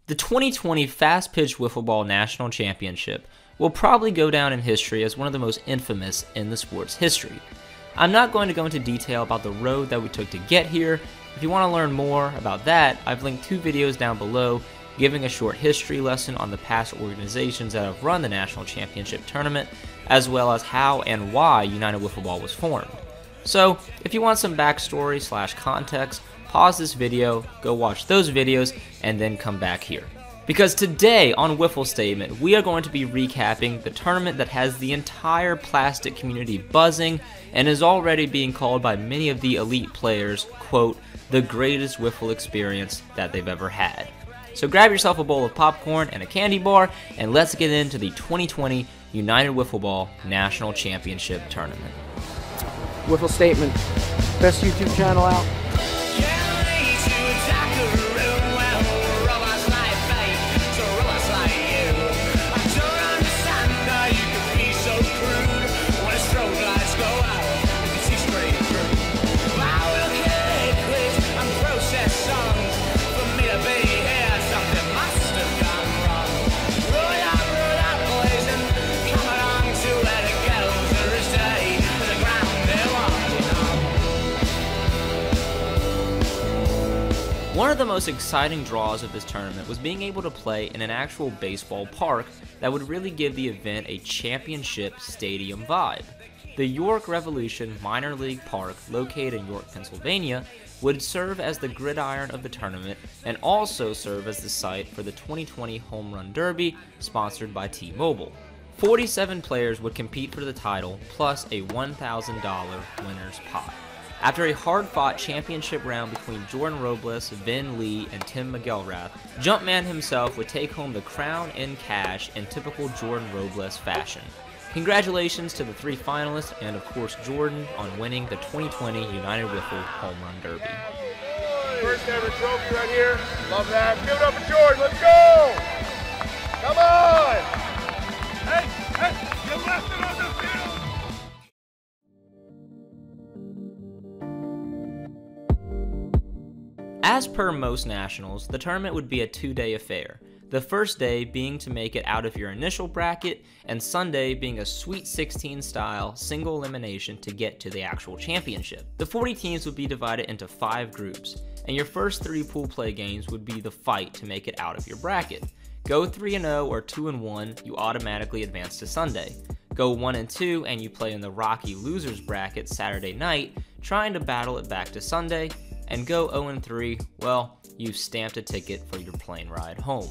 The 2020 Fast Pitch Wiffle Ball National Championship will probably go down in history as one of the most infamous in the sport's history. I'm not going to go into detail about the road that we took to get here. If you want to learn more about that, I've linked 2 videos down below giving a short history lesson on the past organizations that have run the National Championship Tournament, as well as how and why United Wiffle Ball was formed. So, if you want some backstory / context, pause this video, go watch those videos, and then come back here. Because today on Wiffle Statement, we are going to be recapping the tournament that has the entire plastic community buzzing and is already being called by many of the elite players, quote, the greatest Wiffle experience that they've ever had. So grab yourself a bowl of popcorn and a candy bar, and let's get into the 2020 United Wiffle Ball National Championship Tournament. Wiffle Statement, best YouTube channel out. One of the most exciting draws of this tournament was being able to play in an actual baseball park that would really give the event a championship stadium vibe. The York Revolution Minor League Park, located in York, Pennsylvania, would serve as the gridiron of the tournament and also serve as the site for the 2020 Home Run Derby, sponsored by T-Mobile. 47 players would compete for the title, plus a $1,000 winner's pot. After a hard-fought championship round between Jordan Robles, Vin Lee, and Tim McElrath, Jumpman himself would take home the crown in cash in typical Jordan Robles fashion. Congratulations to the 3 finalists and of course Jordan on winning the 2020 United Wiffle Home Run Derby. First ever trophy right here. Love that. Give it up for Jordan. Let's go! Come on! Hey, you left it on the field! As per most nationals, the tournament would be a 2-day affair, the first day being to make it out of your initial bracket, and Sunday being a Sweet 16 style single elimination to get to the actual championship. The 40 teams would be divided into 5 groups, and your first 3 pool play games would be the fight to make it out of your bracket. Go 3-0 or 2-1, you automatically advance to Sunday. Go 1-2 and you play in the Rocky Losers bracket Saturday night, trying to battle it back to Sunday. And go 0-3, well, you've stamped a ticket for your plane ride home.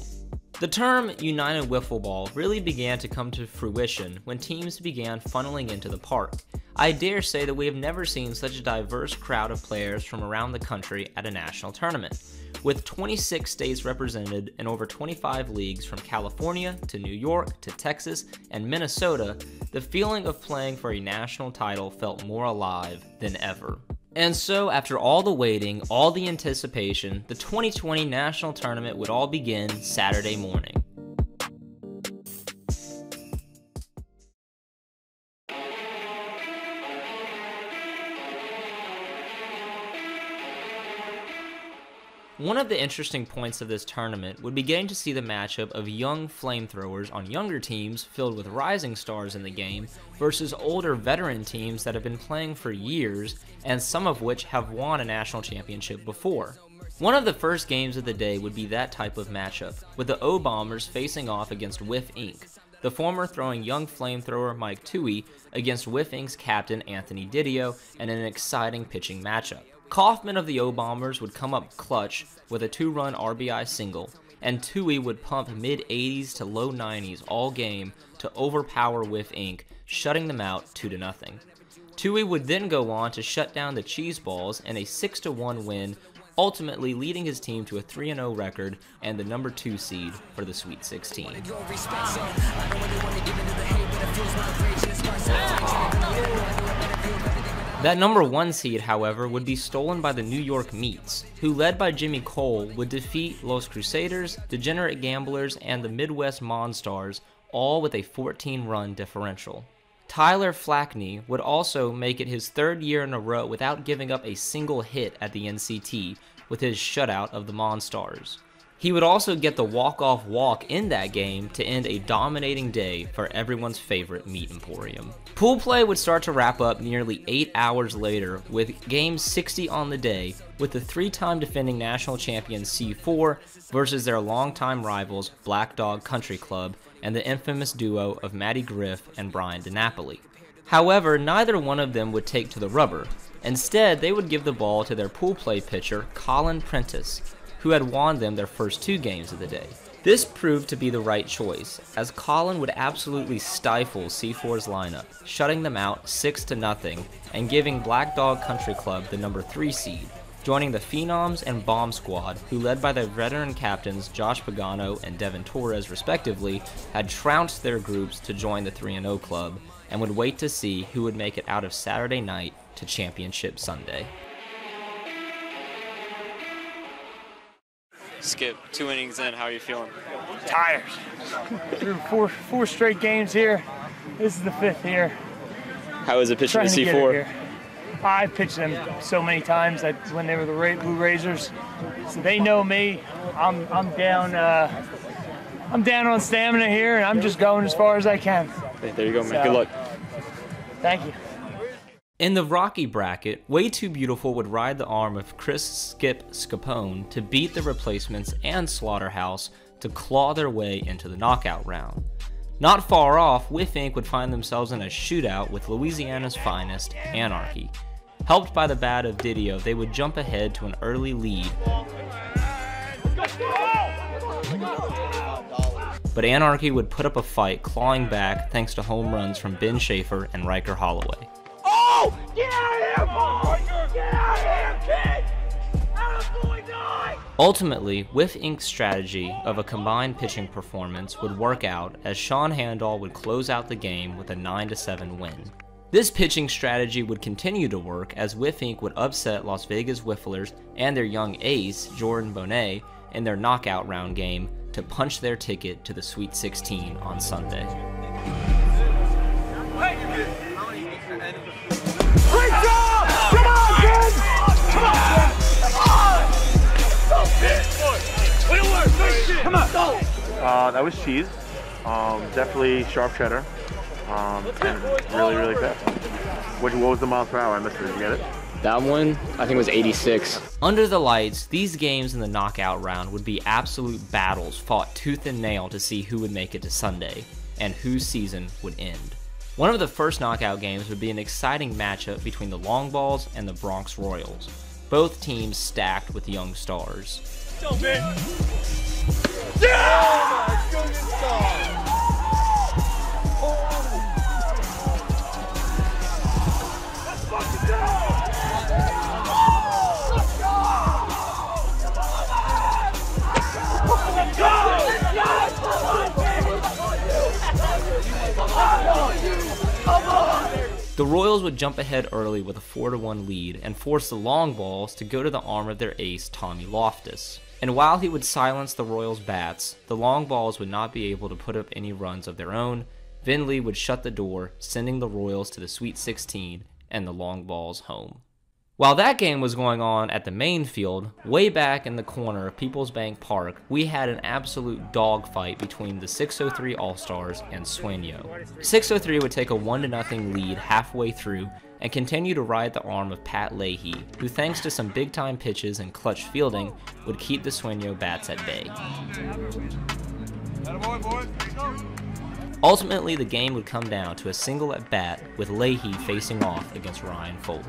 The term United Wiffle Ball really began to come to fruition when teams began funneling into the park. I dare say that we have never seen such a diverse crowd of players from around the country at a national tournament. With 26 states represented and over 25 leagues from California to New York to Texas and Minnesota, the feeling of playing for a national title felt more alive than ever. And so, after all the waiting, all the anticipation, the 2020 National Tournament would all begin Saturday morning. One of the interesting points of this tournament would be getting to see the matchup of young flamethrowers on younger teams filled with rising stars in the game versus older veteran teams that have been playing for years and some of which have won a national championship before. One of the first games of the day would be that type of matchup, with the O-Bombers facing off against Wiff Inc., the former throwing young flamethrower Mike Toohey against Wiff Inc.'s captain Anthony Didio in an exciting pitching matchup. Kaufman of the O-Bombers would come up clutch with a 2-run RBI single, and Toohey would pump mid-80s to low 90s all game to overpower Wiff Inc., shutting them out 2-0. Toohey would then go on to shut down the Cheese Balls in a 6-1 win, ultimately leading his team to a 3-0 record and the number 2 seed for the Sweet 16. That number 1 seed, however, would be stolen by the New York Meats, who led by Jimmy Cole would defeat Los Crusaders, Degenerate Gamblers, and the Midwest Monstars, all with a 14-run differential. Tyler Flackney would also make it his 3rd year in a row without giving up a single hit at the NCT with his shutout of the Monstars. He would also get the walk-off walk in that game to end a dominating day for everyone's favorite meat emporium. Pool play would start to wrap up nearly 8 hours later with game 60 on the day, with the 3-time defending national champion C4 versus their longtime rivals Black Dog Country Club and the infamous duo of Matty Griff and Brian DiNapoli. However, neither one of them would take to the rubber. Instead, they would give the ball to their pool play pitcher, Colin Prentice, who had won them their first 2 games of the day. This proved to be the right choice, as Colin would absolutely stifle C4's lineup, shutting them out 6-0 and giving Black Dog Country Club the number 3 seed, joining the Phenoms and Bomb Squad, who led by their veteran captains Josh Pagano and Devin Torres respectively, had trounced their groups to join the 3-0 club, and would wait to see who would make it out of Saturday night to Championship Sunday. Skip, 2 innings in, how are you feeling? Tired. Through four straight games here. This is the 5th here. How is it pitching to Trying to C4? get it here. I pitched them so many times when they were the Blue Razors. So they know me. I'm down. I'm down on stamina here, and I'm just going as far as I can. There you go, man. Good luck. Thank you. In the Rocky bracket, Way Too Beautiful would ride the arm of Chris Skip Scapone to beat the replacements and Slaughterhouse to claw their way into the knockout round. Not far off, Wiff Inc. would find themselves in a shootout with Louisiana's finest, Anarchy. Helped by the bat of Didio, they would jump ahead to an early lead. But Anarchy would put up a fight, clawing back thanks to home runs from Ben Schaefer and Riker Holloway. Oh! Get out of here, boy! Get out of here, kid! How boy die? Ultimately, Wiff Inc.'s strategy of a combined pitching performance would work out as Sean Handall would close out the game with a 9-7 win. This pitching strategy would continue to work as Wiff Inc. would upset Las Vegas Wifflers and their young ace, Jordan Bonet, in their knockout round game to punch their ticket to the Sweet 16 on Sunday. Great job! Come on, kid! Come on! Way to work! Nice shit! Come on! Go! That was cheese. Definitely sharp cheddar. And really fast. What was the miles per hour? I missed it. Did you get it? That one, I think, was 86. Under the lights, these games in the knockout round would be absolute battles fought tooth and nail to see who would make it to Sunday, and whose season would end. One of the first knockout games would be an exciting matchup between the Long Balls and the Bronx Royals, both teams stacked with young stars. Go, man! Yeah! Go get star! Let's fucking go! The Royals would jump ahead early with a 4-1 lead and force the Long Balls to go to the arm of their ace, Tommy Loftus. And while he would silence the Royals' bats, the Long Balls would not be able to put up any runs of their own. Vin Lee would shut the door, sending the Royals to the Sweet 16 and the Long Balls home. While that game was going on at the main field, way back in the corner of Peoples Bank Park, we had an absolute dogfight between the 603 All-Stars and Sueño. 603 would take a 1-0 lead halfway through and continue to ride the arm of Pat Leahy, who thanks to some big-time pitches and clutch fielding, would keep the Sueño bats at bay. Ultimately, the game would come down to a single at-bat with Leahy facing off against Ryan Foley.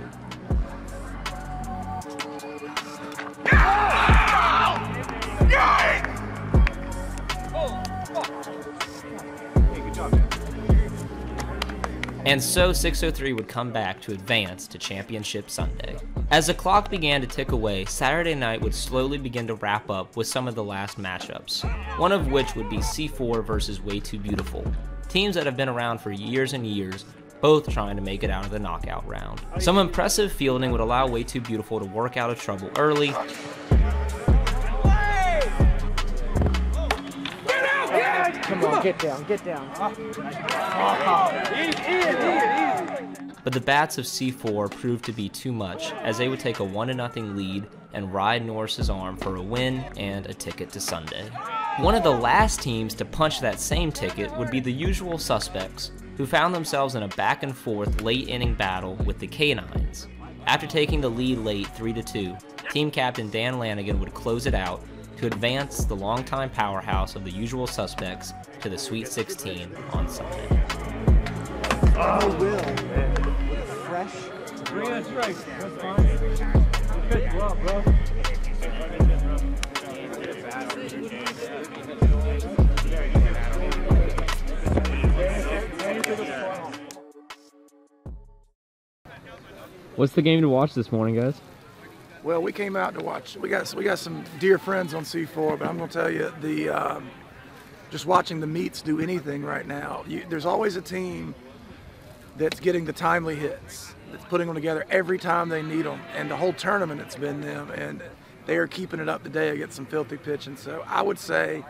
And so 603 would come back to advance to Championship Sunday. As the clock began to tick away, Saturday night would slowly begin to wrap up with some of the last matchups, one of which would be C4 versus Way Too Beautiful, teams that have been around for years and years, both trying to make it out of the knockout round. Some impressive fielding would allow Way Too Beautiful to work out of trouble early. Come on, get down, get down. But the bats of C4 proved to be too much, as they would take a 1-0 lead and ride Norris's arm for a win and a ticket to Sunday. One of the last teams to punch that same ticket would be the usual suspects, who found themselves in a back and forth late inning battle with the Canines. After taking the lead late 3-2, team captain Dan Lanigan would close it out to advance the longtime powerhouse of the usual suspects to the Sweet 16 on Sunday. Oh, Will. With a fresh. That's right. That's fine. Good job, bro. What's the game to watch this morning, guys? Well, we came out to watch. We got some dear friends on C4, but I'm going to tell you, just watching the meets do anything right now. There's always a team that's getting the timely hits, that's putting them together every time they need them, and the whole tournament it's been them, and they are keeping it up today against some filthy pitching. So I would say,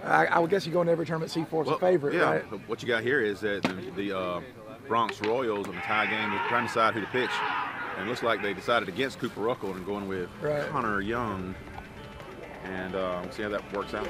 I would guess you go into every tournament, C4 is a favorite, yeah, right? What you got here is that the Bronx Royals in the tie game were trying to decide who to pitch. And it looks like they decided against Cooper Ruckle and going with Connor Young. And we'll see how that works out.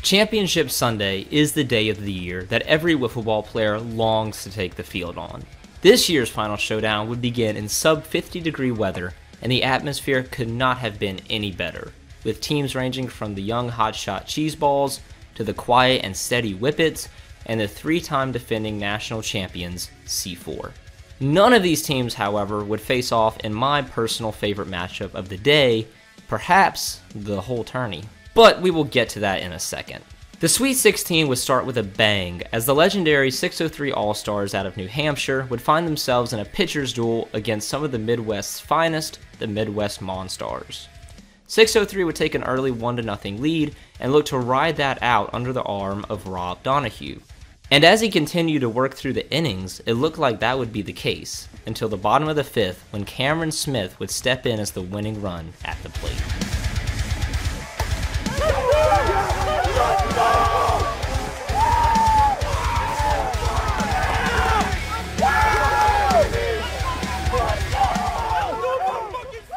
Championship Sunday is the day of the year that every wiffle ball player longs to take the field on. This year's final showdown would begin in sub-50-degree weather, and the atmosphere could not have been any better, with teams ranging from the young hotshot cheeseballs to the quiet and steady Whippets, and the three-time defending national champions, C4. None of these teams, however, would face off in my personal favorite matchup of the day, perhaps the whole tourney. But we will get to that in a second. The Sweet 16 would start with a bang, as the legendary 603 All-Stars out of New Hampshire would find themselves in a pitcher's duel against some of the Midwest's finest, the Midwest Monstars. 603 would take an early 1-0 lead and look to ride that out under the arm of Rob Donahue. And as he continued to work through the innings, it looked like that would be the case, until the bottom of the fifth when Cameron Smith would step in as the winning run at the plate.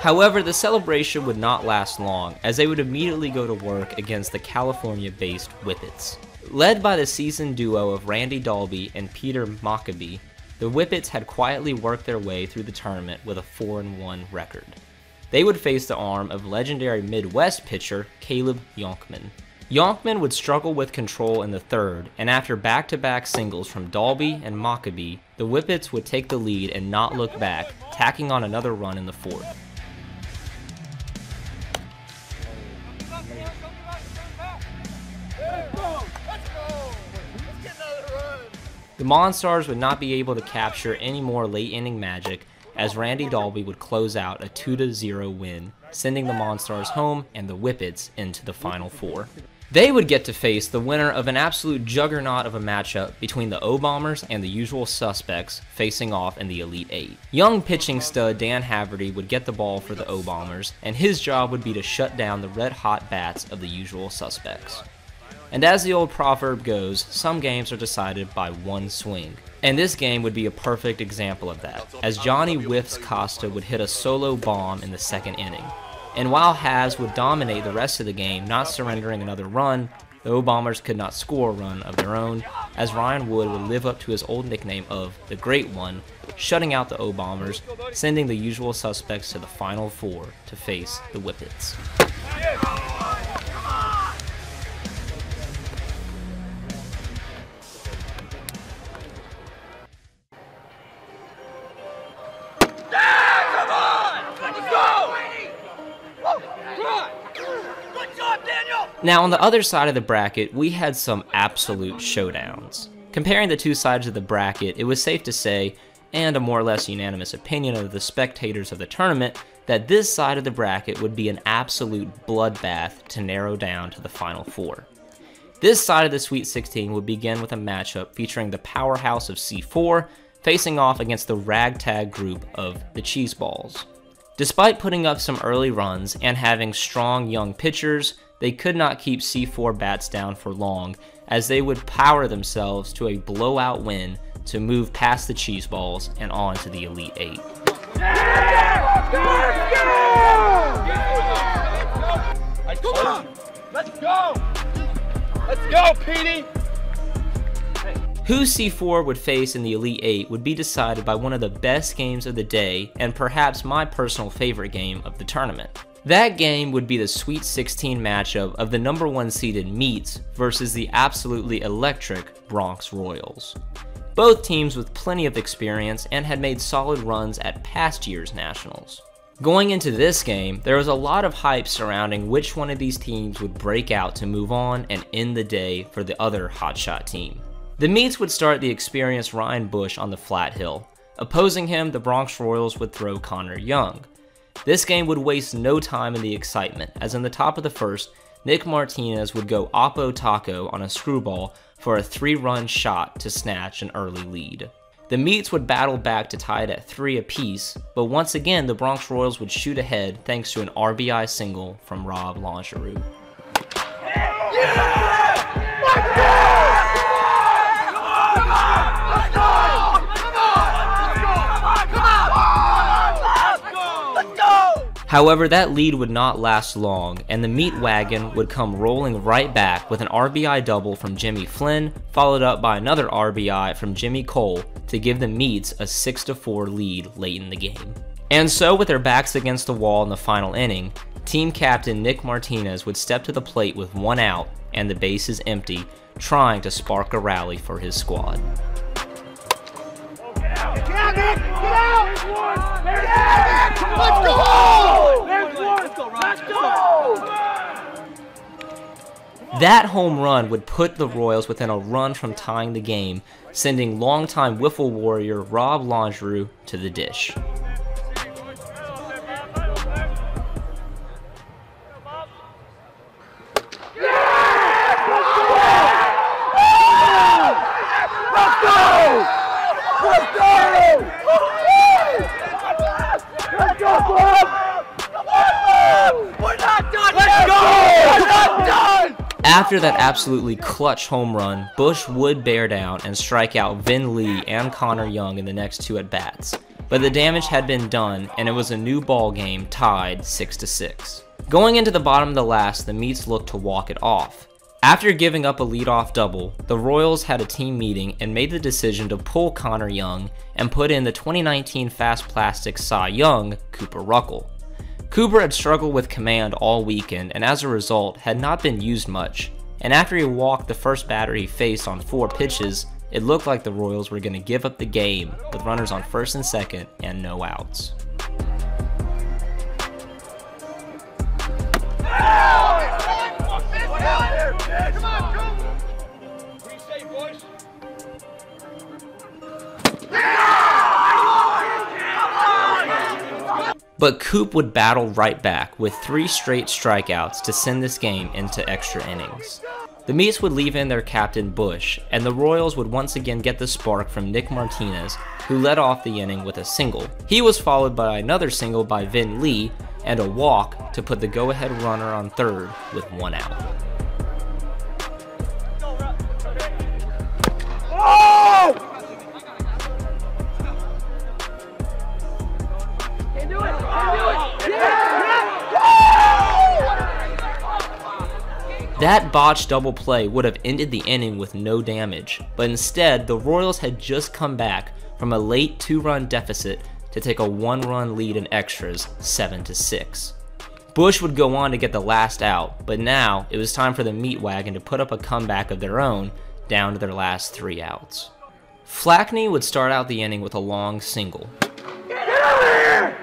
However, the celebration would not last long, as they would immediately go to work against the California-based Whippets. Led by the seasoned duo of Randy Dalby and Peter Maccabee, the Whippets had quietly worked their way through the tournament with a 4-1 record. They would face the arm of legendary Midwest pitcher Caleb Yonkman. Yonkman would struggle with control in the third, and after back-to-back singles from Dalby and Maccabee, the Whippets would take the lead and not look back, tacking on another run in the fourth. The Monstars would not be able to capture any more late-inning magic, as Randy Dalby would close out a 2-0 win, sending the Monstars home and the Whippets into the Final Four. They would get to face the winner of an absolute juggernaut of a matchup between the O-Bombers and the usual suspects facing off in the Elite Eight. Young pitching stud Dan Haverty would get the ball for the O-Bombers, and his job would be to shut down the red-hot bats of the usual suspects. And as the old proverb goes, some games are decided by one swing. And this game would be a perfect example of that, as Johnny Whiffs Costa would hit a solo bomb in the second inning. And while Havs would dominate the rest of the game, not surrendering another run, the O-Bombers could not score a run of their own, as Ryan Wood would live up to his old nickname of the Great One, shutting out the O-Bombers, sending the usual suspects to the Final Four to face the Whippets. Now, on the other side of the bracket, we had some absolute showdowns. Comparing the two sides of the bracket, it was safe to say, and a more or less unanimous opinion of the spectators of the tournament, that this side of the bracket would be an absolute bloodbath to narrow down to the Final Four. This side of the Sweet 16 would begin with a matchup featuring the powerhouse of C4 facing off against the ragtag group of the Cheeseballs. Despite putting up some early runs and having strong young pitchers, they could not keep C4 bats down for long, as they would power themselves to a blowout win to move past the cheese balls and on to the Elite 8. Let's go! Let's go, Petey! Who C4 would face in the Elite 8 would be decided by one of the best games of the day and perhaps my personal favorite game of the tournament. That game would be the Sweet 16 matchup of the #1 seeded Beatz versus the absolutely electric Bronx Royals. Both teams with plenty of experience and had made solid runs at past year's nationals. Going into this game, there was a lot of hype surrounding which one of these teams would break out to move on and end the day for the other hotshot team. The Beatz would start the experienced Ryan Bush on the flat hill. Opposing him, the Bronx Royals would throw Connor Young. This game would waste no time in the excitement, as in the top of the first, Nick Martinez would go Oppo Taco on a screwball for a 3-run shot to snatch an early lead. The Beatz would battle back to tie it at 3 apiece, but once again the Bronx Royals would shoot ahead thanks to an RBI single from Rob Longeroux. However, that lead would not last long, and the meat wagon would come rolling right back with an RBI double from Jimmy Flynn, followed up by another RBI from Jimmy Cole to give the Beatz a 6-4 lead late in the game. And so, with their backs against the wall in the final inning, team captain Nick Martinez would step to the plate with 1 out and the bases empty, trying to spark a rally for his squad. Let's go! Let's go! That home run would put the Royals within a run from tying the game, sending longtime Wiffle warrior Rob Longeroux to the dish. After that absolutely clutch home run, Bush would bear down and strike out Vin Lee and Connor Young in the next 2 at-bats. But the damage had been done, and it was a new ball game tied 6-6. Going into the bottom of the last, the Beatz looked to walk it off. After giving up a leadoff double, the Royals had a team meeting and made the decision to pull Connor Young and put in the 2019 Fast Plastic Cy Young, Cooper Ruckle. Cooper had struggled with command all weekend and as a result had not been used much, and after he walked the first batter he faced on 4 pitches, it looked like the Royals were going to give up the game with runners on first and second and no outs. But Coop would battle right back with 3 straight strikeouts to send this game into extra innings. The Beatz would leave in their captain Bush, and the Royals would once again get the spark from Nick Martinez, who led off the inning with a single. He was followed by another single by Vin Lee and a walk to put the go-ahead runner on third with 1 out. That botched double play would have ended the inning with no damage, but instead the Royals had just come back from a late 2-run deficit to take a 1-run lead in extras 7-6. Bush would go on to get the last out, but now it was time for the meat wagon to put up a comeback of their own down to their last 3 outs. Flackney would start out the inning with a long single. Get out of here!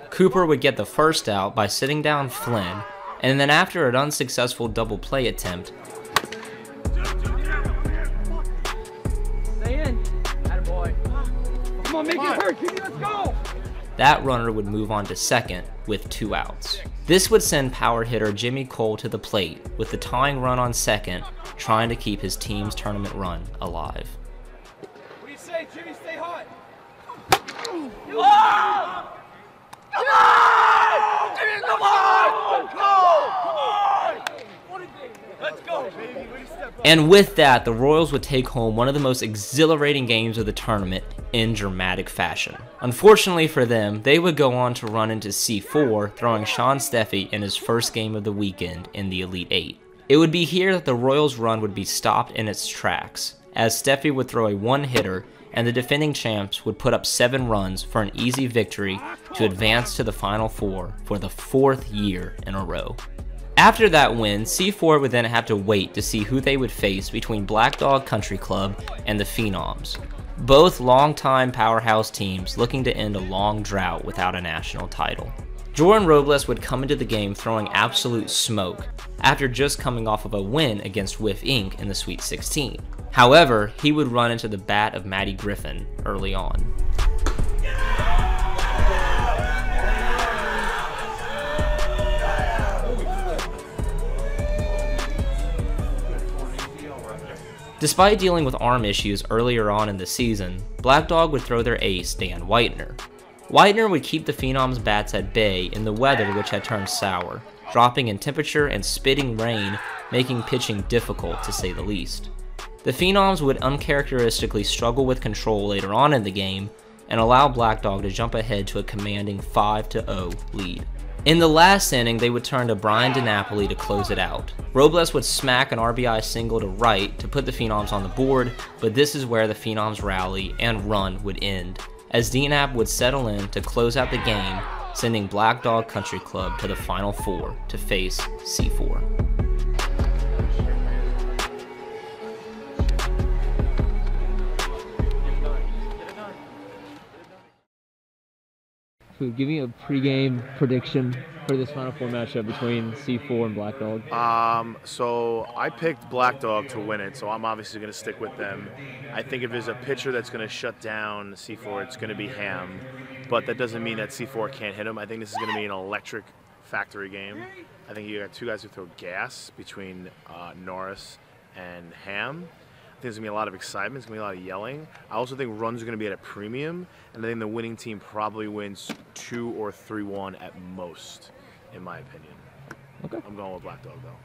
Cooper would get the first out by sitting down Flynn, and then after an unsuccessful double play attempt, Stay in. Attaboy. Come on, make it hurt. Let's go. that runner would move on to second with 2 outs. This would send power hitter Jimmy Cole to the plate with the tying run on second, trying to keep his team's tournament run alive. What do you say, Jimmy? Stay hot. Oh! Come on! Jimmy, come on! Come on! Come on! And with that, the Royals would take home one of the most exhilarating games of the tournament in dramatic fashion. Unfortunately for them, they would go on to run into C4, throwing Sean Steffi in his first game of the weekend in the Elite Eight. It would be here that the Royals' run would be stopped in its tracks, as Steffi would throw a one-hitter and the defending champs would put up 7 runs for an easy victory to advance to the Final Four for the 4th year in a row. After that win, C4 would then have to wait to see who they would face between Black Dog Country Club and the Phenoms, both longtime powerhouse teams looking to end a long drought without a national title. Jordan Robles would come into the game throwing absolute smoke after just coming off of a win against Wiff Inc. in the Sweet 16. However, he would run into the bat of Matty Griffin early on. Despite dealing with arm issues earlier on in the season, Black Dog would throw their ace, Dan Whitener. Whitener would keep the Phenoms' bats at bay in the weather which had turned sour, dropping in temperature and spitting rain, making pitching difficult to say the least. The Phenoms would uncharacteristically struggle with control later on in the game and allow Black Dog to jump ahead to a commanding 5-0 lead. In the last inning, they would turn to Brian DiNapoli to close it out. Robles would smack an RBI single to right to put the Phenoms on the board, but this is where the Phenoms' rally and run would end, as DNAP would settle in to close out the game, sending Black Dog Country Club to the Final Four to face C4. Give me a pregame prediction for this Final Four matchup between C4 and Black Dog. So I picked Black Dog to win it, so I'm obviously going to stick with them. I think if there's a pitcher that's going to shut down C4, it's going to be Ham, but that doesn't mean that C4 can't hit him. I think this is going to be an electric factory game. I think you got 2 guys who throw gas between Norris and Ham. I think there's going to be a lot of excitement. There's going to be a lot of yelling. I also think runs are going to be at a premium, and I think the winning team probably wins 2 or 3-1 at most, in my opinion. Okay. I'm going with Black Dog, though.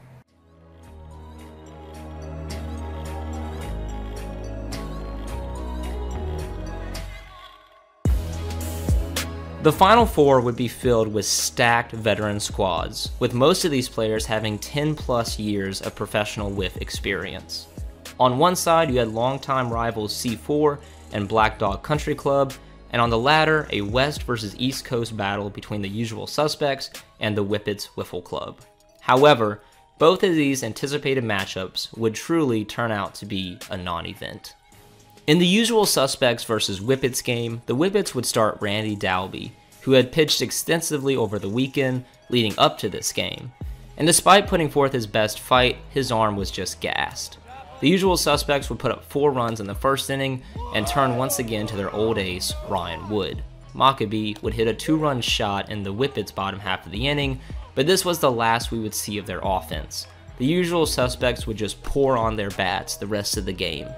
The Final Four would be filled with stacked veteran squads, with most of these players having 10+ years of professional Wiff experience. On one side, you had longtime rivals C4 and Black Dog Country Club, and on the latter, a West versus East Coast battle between the Usual Suspects and the Whippets Wiffle Club. However, both of these anticipated matchups would truly turn out to be a non-event. In the Usual Suspects versus Whippets game, the Whippets would start Randy Dalby, who had pitched extensively over the weekend leading up to this game, and despite putting forth his best fight, his arm was just gassed. The Usual Suspects would put up 4 runs in the first inning and turn once again to their old ace, Ryan Wood. Maccabee would hit a 2-run shot in the Whippets' bottom half of the inning, but this was the last we would see of their offense. The Usual Suspects would just pour on their bats the rest of the game.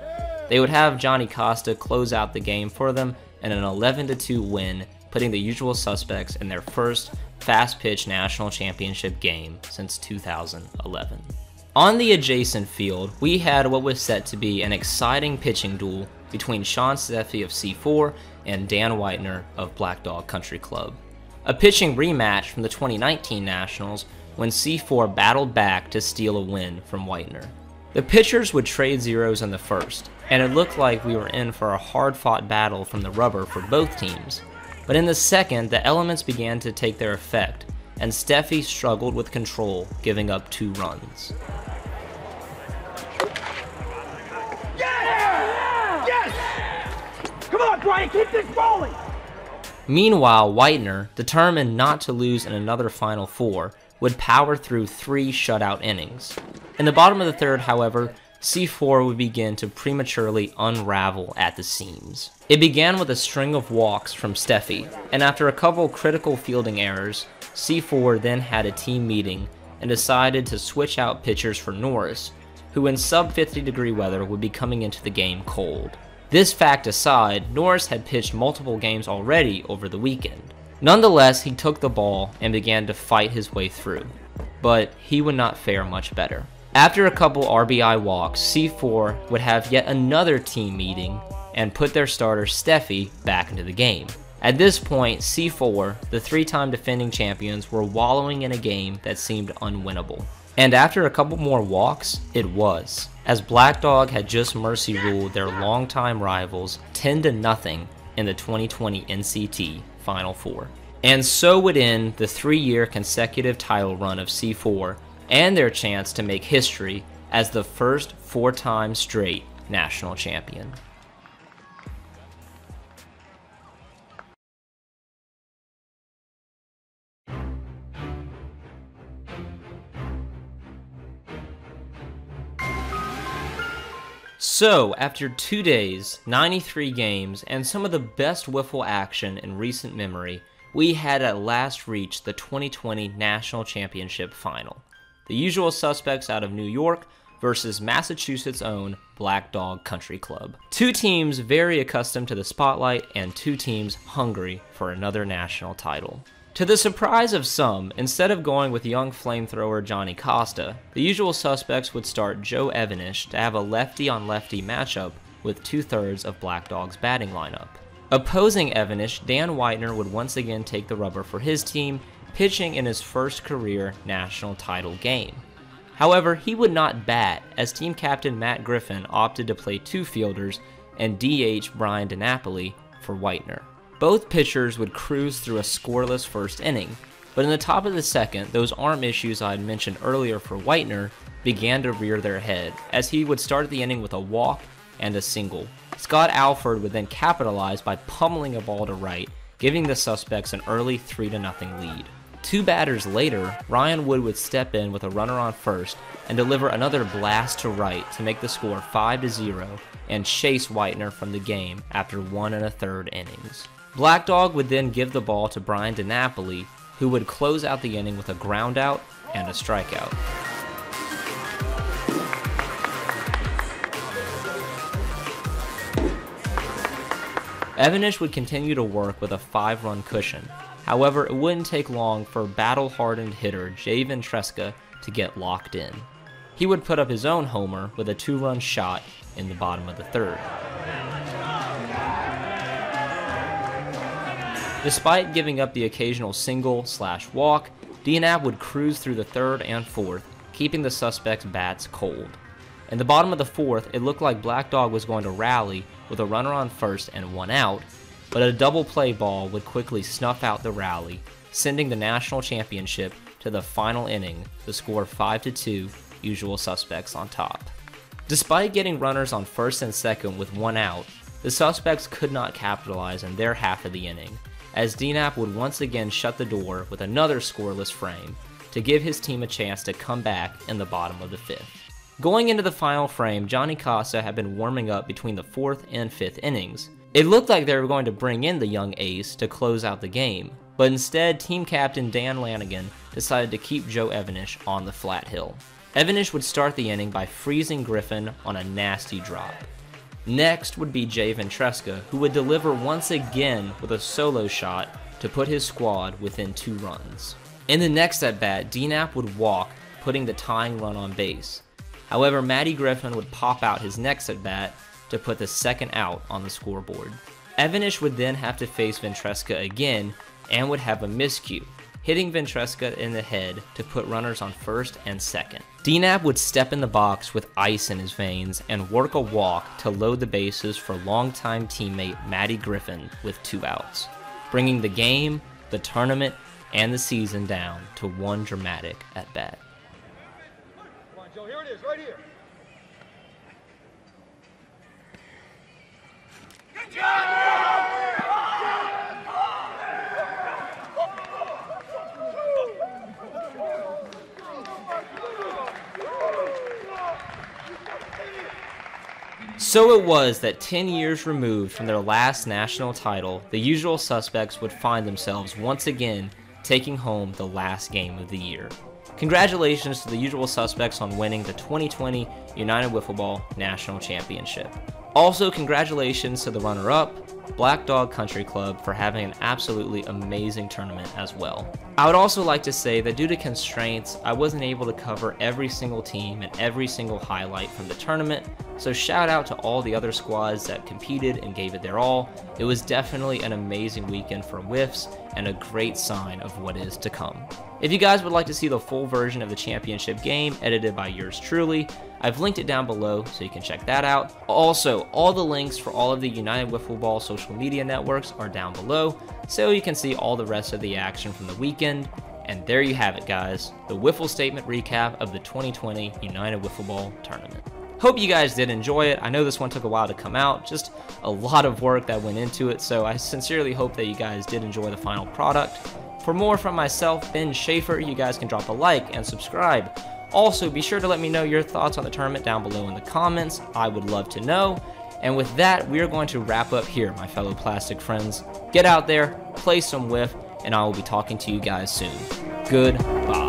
They would have Johnny Costa close out the game for them in an 11-2 win, putting the Usual Suspects in their first fast-pitch national championship game since 2011. On the adjacent field, we had what was set to be an exciting pitching duel between Sean Steffi of C4 and Dan Whitener of Black Dog Country Club. A pitching rematch from the 2019 Nationals when C4 battled back to steal a win from Whitener. The pitchers would trade zeros in the first, and it looked like we were in for a hard-fought battle from the rubber for both teams. But in the second, the elements began to take their effect, and Steffi struggled with control, giving up 2 runs. Come on, Brian, keep this rolling! Meanwhile, Whitener, determined not to lose in another Final Four, would power through 3 shutout innings. In the bottom of the third, however, C4 would begin to prematurely unravel at the seams. It began with a string of walks from Steffi, and after a couple critical fielding errors, C4 then had a team meeting and decided to switch out pitchers for Norris, who in sub-50-degree weather would be coming into the game cold. This fact aside, Norris had pitched multiple games already over the weekend. Nonetheless, he took the ball and began to fight his way through, but he would not fare much better. After a couple RBI walks, C4 would have yet another team meeting and put their starter Steffi back into the game. At this point, C4, the 3-time defending champions, were wallowing in a game that seemed unwinnable. And after a couple more walks, it was, as Black Dog had just mercy ruled their longtime rivals 10-0 in the 2020 NCT Final Four. And so would end the 3-year consecutive title run of C4 and their chance to make history as the first 4-time straight national champion. So, after 2 days, 93 games, and some of the best wiffle action in recent memory, we had at last reached the 2020 National Championship Final. The usual suspects out of New York versus Massachusetts' own Black Dog Country Club. 2 teams very accustomed to the spotlight, and 2 teams hungry for another national title. To the surprise of some, instead of going with young flamethrower Johnny Costa, the usual suspects would start Joe Evanish to have a lefty-on-lefty matchup with 2/3 of Black Dog's batting lineup. Opposing Evanish, Dan Whitener would once again take the rubber for his team, pitching in his first career national title game. However, he would not bat, as team captain Matt Griffin opted to play 2 fielders and DH Brian DiNapoli for Whitener. Both pitchers would cruise through a scoreless first inning, but in the top of the second, those arm issues I had mentioned earlier for Whitener began to rear their head, as he would start the inning with a walk and a single. Scott Alford would then capitalize by pummeling a ball to right, giving the suspects an early 3-0 lead. 2 batters later, Ryan Wood would step in with a runner on first and deliver another blast to right to make the score 5-0 and chase Whitener from the game after 1 1/3 innings. Black Dog would then give the ball to Brian DiNapoli, who would close out the inning with a ground out and a strikeout. Evanish would continue to work with a 5-run cushion. However, it wouldn't take long for battle-hardened hitter Jay Ventresca to get locked in. He would put up his own homer with a 2-run shot in the bottom of the 3rd. Despite giving up the occasional single/walk, DNAP would cruise through the 3rd and 4th, keeping the suspects' bats cold. In the bottom of the 4th, it looked like Black Dog was going to rally with a runner on first and 1 out, but a double play ball would quickly snuff out the rally, sending the national championship to the final inning, the score 5-2, usual suspects on top. Despite getting runners on first and second with 1 out, the suspects could not capitalize in their half of the inning, as DNAP would once again shut the door with another scoreless frame to give his team a chance to come back in the bottom of the 5th. Going into the final frame, Johnny Costa had been warming up between the 4th and 5th innings. It looked like they were going to bring in the young ace to close out the game, but instead team captain Dan Lanigan decided to keep Joe Evanish on the flat hill. Evanish would start the inning by freezing Griffin on a nasty drop. Next would be Jay Ventresca, who would deliver once again with a solo shot to put his squad within 2 runs. In the next at-bat, DNAP would walk, putting the tying run on base. However, Matty Griffin would pop out his next at-bat to put the 2nd out on the scoreboard. Evanish would then have to face Ventresca again and would have a miscue, hitting Ventresca in the head to put runners on first and second. DNAP would step in the box with ice in his veins and work a walk to load the bases for longtime teammate Matty Griffin with 2 outs, bringing the game, the tournament, and the season down to 1 dramatic at-bat. Come on, Joe, here it is, right here. Good job! So it was that 10 years removed from their last national title, the usual suspects would find themselves once again taking home the last game of the year. Congratulations to the usual suspects on winning the 2020 United Wiffle Ball National Championship. Also, congratulations to the runner-up, Black Dog Country Club for having an absolutely amazing tournament as well. I would also like to say that due to constraints, I wasn't able to cover every single team and every single highlight from the tournament, so shout out to all the other squads that competed and gave it their all. It was definitely an amazing weekend for Wiffs and a great sign of what is to come. If you guys would like to see the full version of the championship game edited by yours truly, I've linked it down below so you can check that out. Also, all the links for all of the United Wiffle Ball social media networks are down below, so you can see all the rest of the action from the weekend. And there you have it, guys, the Wiffle Statement Recap of the 2020 United Wiffle Ball Tournament. Hope you guys did enjoy it. I know this one took a while to come out, just a lot of work that went into it, so I sincerely hope that you guys did enjoy the final product. For more from myself, Ben Schaefer, you guys can drop a like and subscribe. Also, be sure to let me know your thoughts on the tournament down below in the comments. I would love to know. And with that, we are going to wrap up here, my fellow plastic friends. Get out there, play some Wiff, and I will be talking to you guys soon. Goodbye.